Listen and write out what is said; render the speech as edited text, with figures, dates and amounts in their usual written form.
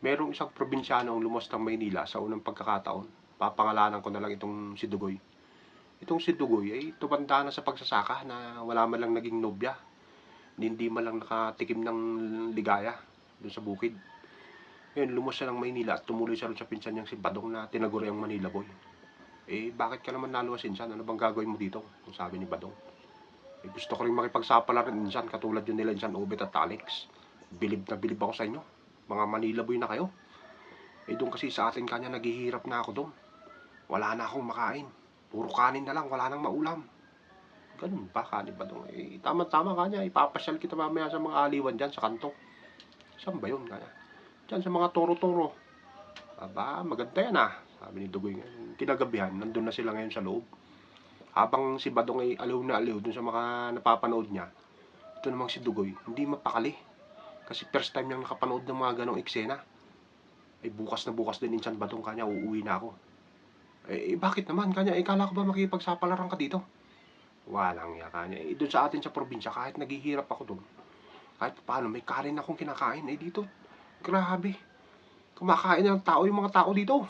Merong isang probinsyano ang lumos ng Maynila sa unang pagkakataon. Papangalanan ko na lang itong si Dugoy. Itong si Dugoy ay tumanda na sa pagsasaka na wala man lang naging nobya. Hindi man lang nakatikim ng ligaya doon sa bukid. Ngayon, lumos siya ng Maynila at tumuloy siya rin sa pinsan niyang si Badong na tinaguri ang Manila Boy. Bakit ka naman naluwas, insan? Ano bang gagawin mo dito? Kung sabi ni Badong. Gusto ko rin makipagsapala rin, insan, katulad yun nila, insan Obet at Alex. Bilib na bilib ako sa inyo. Mga Manila Boy na kayo. Doon kasi sa atin kanya naghihirap na ako doon. Wala na akong makain. Puro kanin na lang, wala nang maulam. Ganun ba, kanin ba doon? Tama-tama kanya, ipapasyal kita mamaya sa mga aliwan dyan sa kanto. Saan ba yun kanya? Dyan sa mga toro-toro. Aba, maganda yan ah. Sabi ni Dugoy. Kinagabihan, nandun na sila ngayon sa loob. Habang si Badong ay aliw na aliw dun sa mga napapanood niya, ito namang si Dugoy, hindi mapakali. Kasi first time niyang nakapanood ng mga ganong eksena. Bukas na bukas din insan Badong kanya, uuwi na ako. Bakit naman kanya? Kala ko ba makipagsapalaran ka dito? Walang ya kanya. Doon sa atin sa probinsya, kahit naghihirap ako doon, kahit paano may kanin akong kinakain. Dito, grabe. Kumakain ng tao yung mga tao dito.